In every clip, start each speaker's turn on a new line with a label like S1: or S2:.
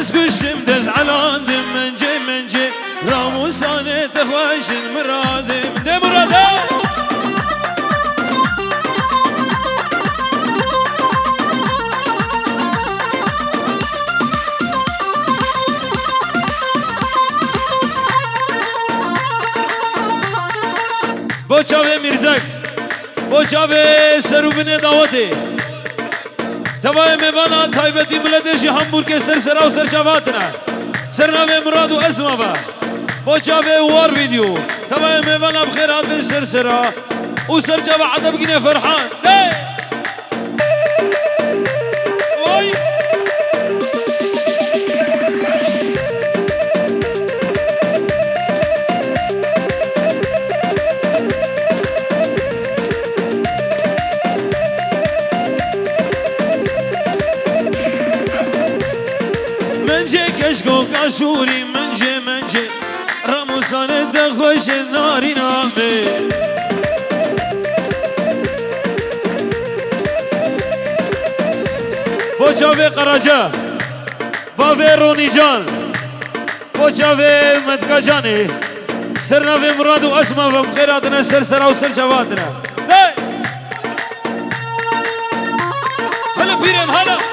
S1: دست کشتم دست علاندم منجه راموسانه تخواشن مرادم ده مرادم با چاوه میرزک با چاوه سروبین دعوته توای میوانا تایبتی ملدشی همبورگ سرسرا و سرشواتنا سرناوه مراد و اسما با چاوه وار ویدیو توای میوانا بخیرات به سرسرا و سرجاوه عدب گینه فرحان ده وای کشکو کاشوری منجه راموسانه دخوش ناری نامه با چاوه قراجه باوه رونی جان با چاوه مدکا جانه سرناوه مراد و اسما و بخیراتنا سرسرا و سرشواتنا هلا پیرم هلا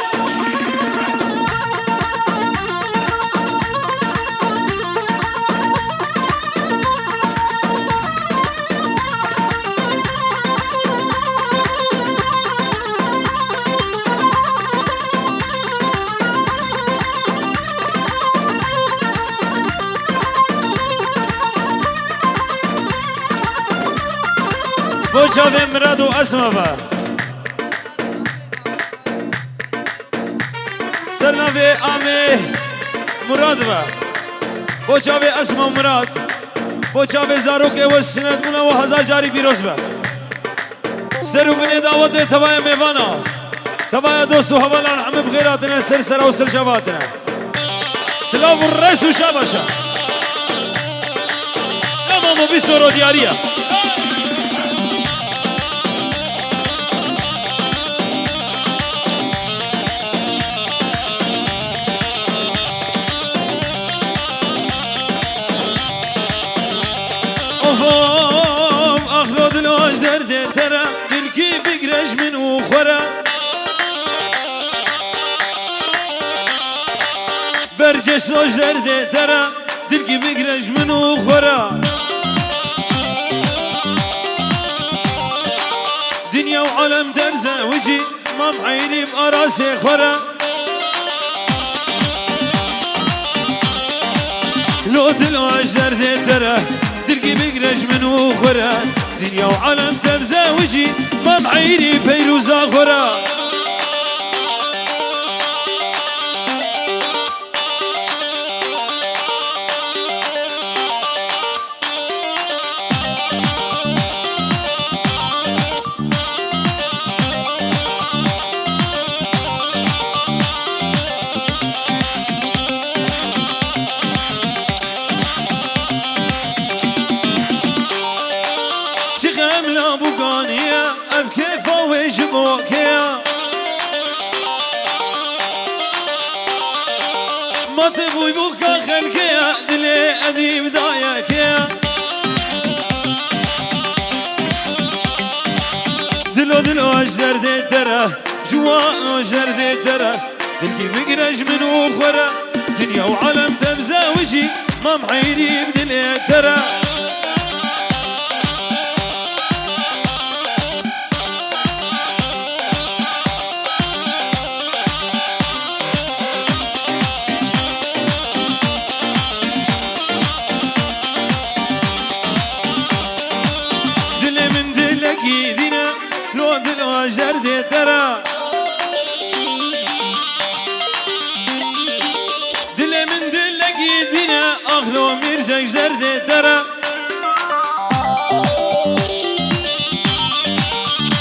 S1: چاوه مراد و اسما با سرناوه آمه مراد با چاوه اسما مراد با چاوه زاروک و سند مولا و هزار جاری بیروز با سروبین دعوت توای میوانا توای دوست و حوالان همه بغیراتنا سرسرا و سرشواتنا سلاو الرئیس و شاباشا امامو بیسورو دیاریا اخلو دلوش درده ترى دلكي بقرش من وخورا برجش لوش درده ترى دلكي بقرش من وخورا دنيا وعالم درزة وجي ما معيني بأراسي خورا لو دلوش درده ترى دلقي بقرش من وخورا دنيا وعالم تبزا وجي ما معيني بيروزا خورا بوكانيا أبكيفا ويجبوكيا ما تبوي بوكا خلكيا دلي أديب دايكيا دلو أجدر دي ترى جوان أجدر دي ترى دلكي بقرش من وخورا دنيا وعالم تبزا وجي ما معيني بدلي ترى جردي ترى دل من دلك يدينا أخلو ميرزك جردي ترى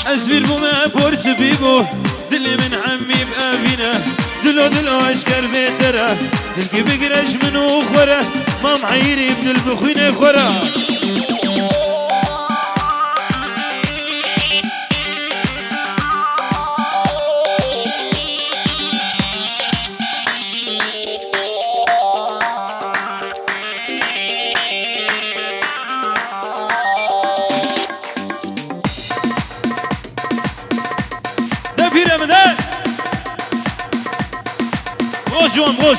S1: أسبير بما بورس بيبو دل من عمي بأبينا دلو أشكر بيترى دلك بقرش من أخرى ما معيري بدل بخوين خورا میره بده خوش جوان خوش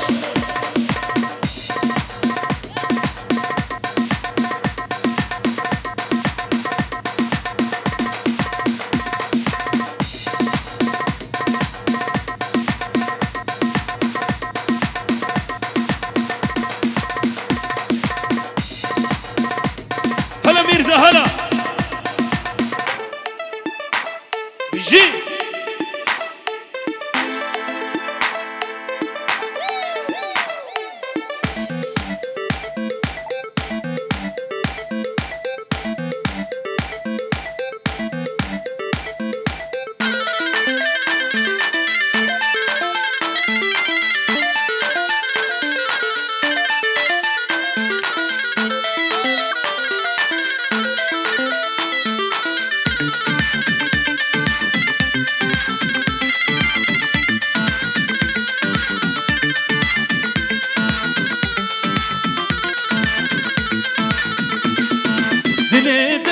S1: هلا میرزا هلا بیجی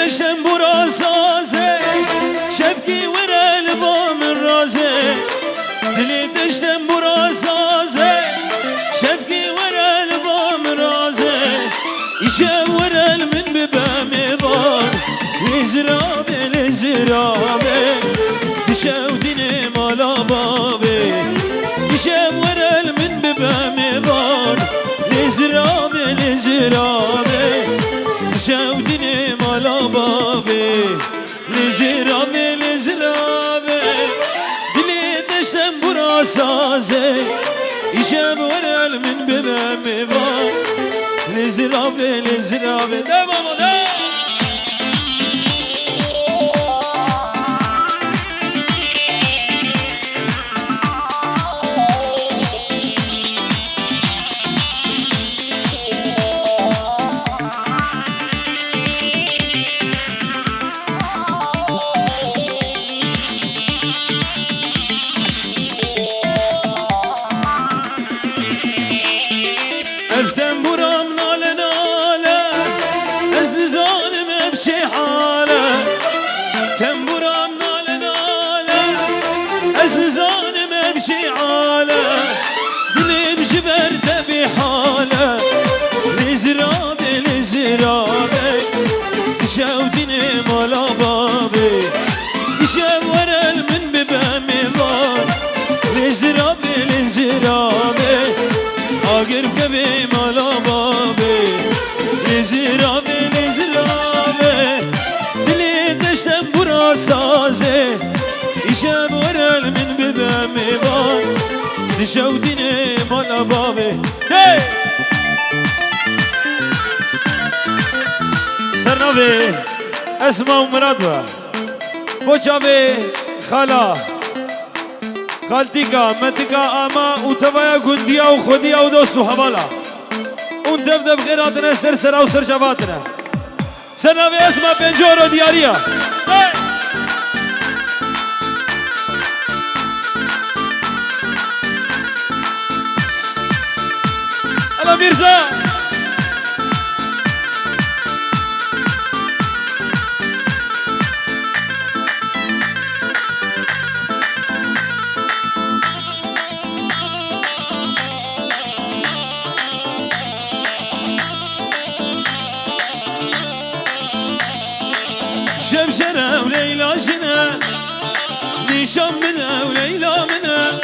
S1: دشتم برا سازه شبکی ورا لبام رازه دلی دشتم برا سازه شبکی ورا لبام رازه ایشم ورا من ببام بار لزرابه لزرابه دشو دینه مالا بابه ایشم ورا من ببام بار لزرابه لزرابه شودني مالا بابي لزرابي لزرابي دلي تشتم برا سازي يشاب ورا من ببامي بار لزرابي لزرابي دمام دمام افزن برام ناله ناله از ظالم ابشي حاله كم برام ناله ناله از ظالم ابشي حاله دلي بجبرت بحاله لزرابي لزرابي شودني مالا بابي شاب ورا من ببامي بار لزرابي لزرابي آگر کبی مالا بابی لزرابی لزرابی دلی دشتم برا سازه ایشم ورل من ببمی بار نشو دینه مالا بابی سرنوی اسما و مراد با بچاوی خالا خالتيكا متكا اما وتبايا قنديا وخديا ودوس وحمالا وندفدف غيراتنا سرسرا وسرشفاتنا سنة اسمها بنجورو دياريا هلا ميرزا شمشرة وليلى جنة نيشان منها وليلى منها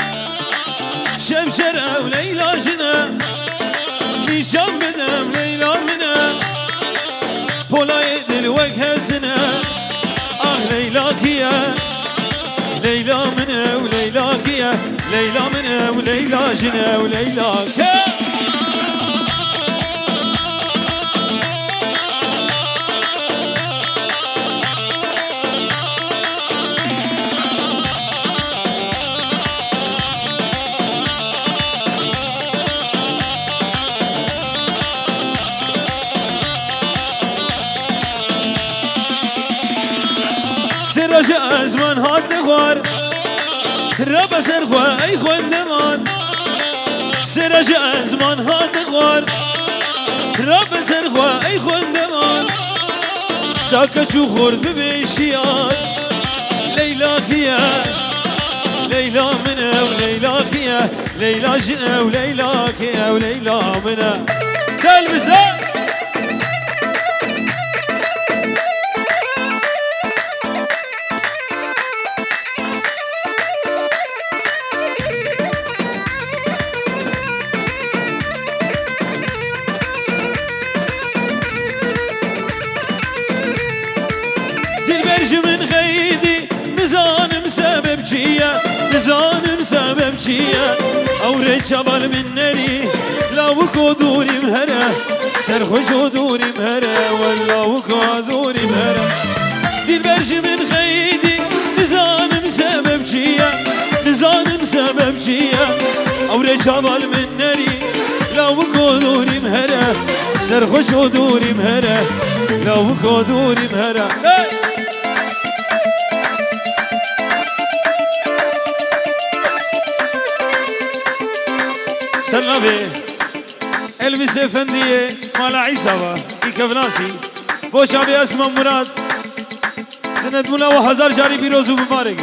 S1: شمشرة وليلى جنة نيشان منها وليلى منها بولا يدل وجه سنة ليلى كيا ليلى منها وليلى كيا ليلى منها وليلى جنة وليلى كيا رجع ازمان هات غوار رب سرخوا اي خوندمان سرجع ازمان هات غوار رب سرخوا اي خوندمان تاكا شو خورد ببيشيار ليلى كيا وليلى منا وليلاك يا ليلى جنا وليلاك يا وليلى منا تلبسها من غيدي مزانم سببجية مزانم سببجية أوري جبل من نري لا وكو دوري مهرة سرخوش ودوري مهرة ولا وكو دوري مهرة دي البرج من غيدي مزانم سببجية مزانم سببجية أوري جبل من نري لا وكو دوري مهرة سرخوش ودوري مهرة لا وكو دوري مهرة سلامي البس افندية مال عيسى كيكفناسي بوش ابي اسمه مراد سند ملا وهزار جاري بيروزو مبارك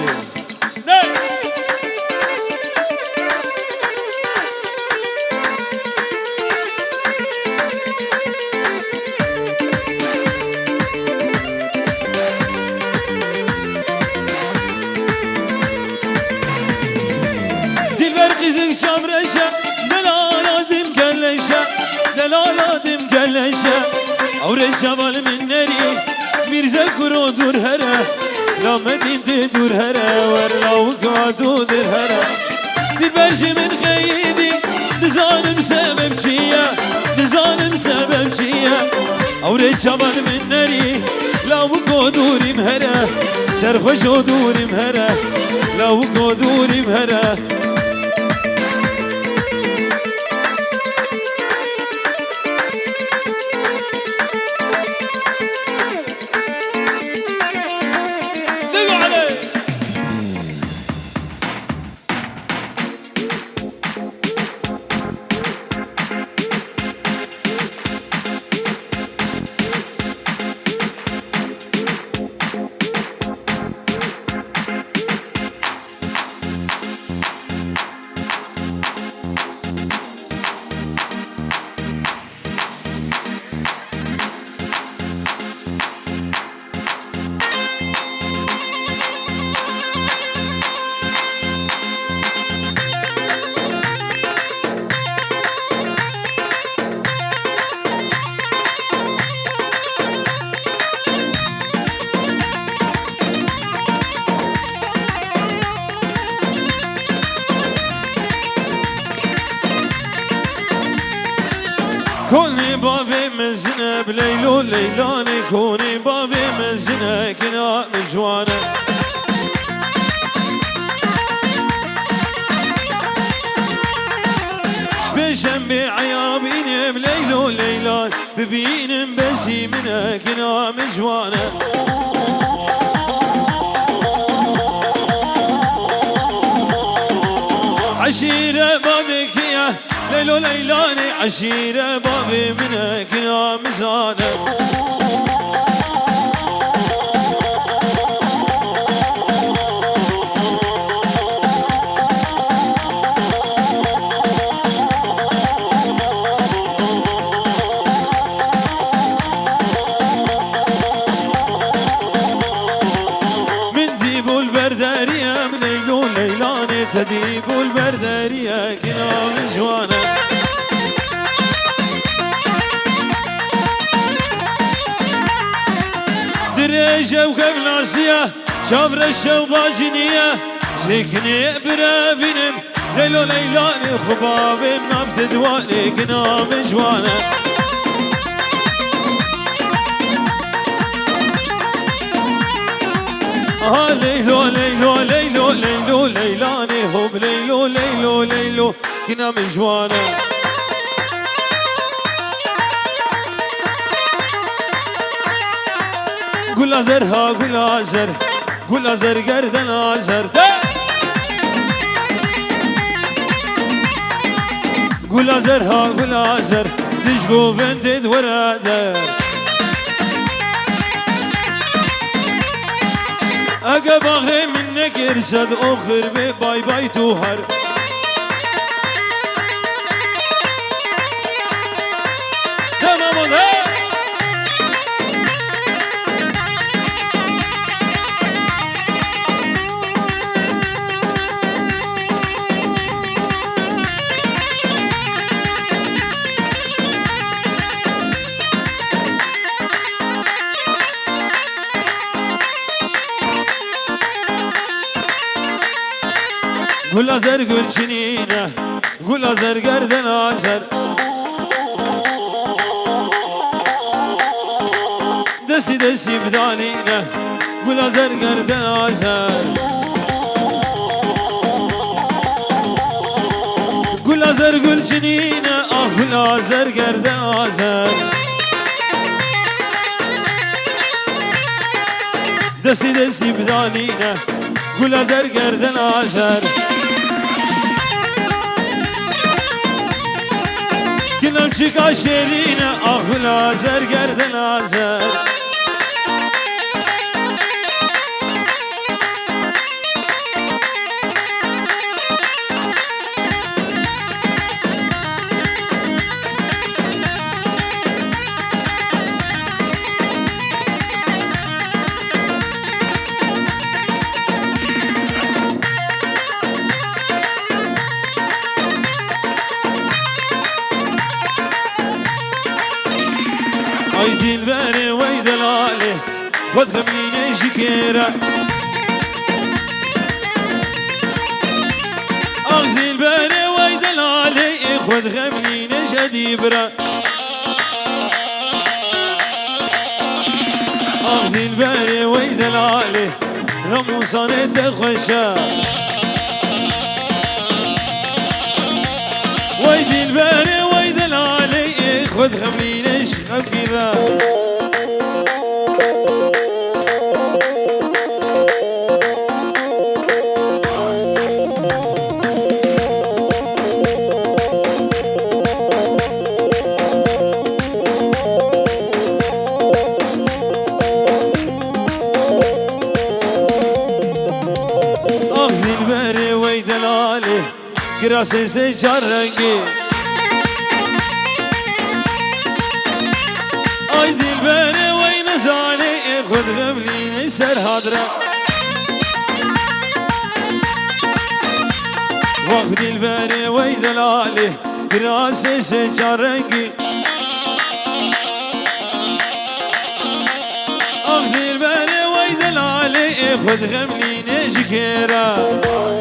S1: دلبر قيزك شامرشة دلالاتم كلشة دلالاتم كلشة أوري جبل من نري ميرزا كرو دور هرا لا مدين تدور هرا ورلا وقادو در هرا دلبرش من خيدي نزانم سبب جيا نزانم سبب جيا أوري جبل من نري لا وقادوري مهرا سرخوش ودوري مهرا لا وقادوري مهرا كوني بابي مزنة بليلو ليلاني كوني بابي مزنة كنا مجوانا شبيشن بعيابيني بليلو ليلان ببين بسيمنا كنا مجوانا عشيرة بابك يا ليلو ليلاني عشيرة بابي منك يا مزانة من ديبو البردارية من ليلو ليلاني تديبو البردارية كنا من جوانا دريجة وكفلاسية شافر الشوباجينية سكني برابينم ليلو ليلاني خبابي منافت دواني كنا مجوانا ليلو ليلو ليلو ليلو ليلاني هوب ليلو ليلو ليلو كنا مجوانا قول أزرها قول أزر قول أزر قردن أزر قول أزرها قول أزر تشقو فندد ورادر اگه باغ من نگرسد آخر به بای بای تو هر تمام ده گل آزر گل چنینه گل آزر گردن آزر دستی دستی بدانینه گل آزر گردن آزر گل آزر گل چنینه آه گل آزر گردن آزر دستی دستی بدانینه گل آزر گردن آزر گلم چیکا شیرینه آه گل آزر گردن آزر ای دل بره وی دلاله خود غمینه شکره آخ دل بره وی دلاله خود غمینه شدیبره آخ دل بره وی دلاله رموسانه دخوشه وی دل بره وی دلاله خود غمینه شکره گراسه سے چار رنگی آی دل بره وی نزانه خود غملین سر حاضره وقت دل بره وی دلاله گراسه سے چار رنگی آخ دل بره وی دلاله خود غملین شکره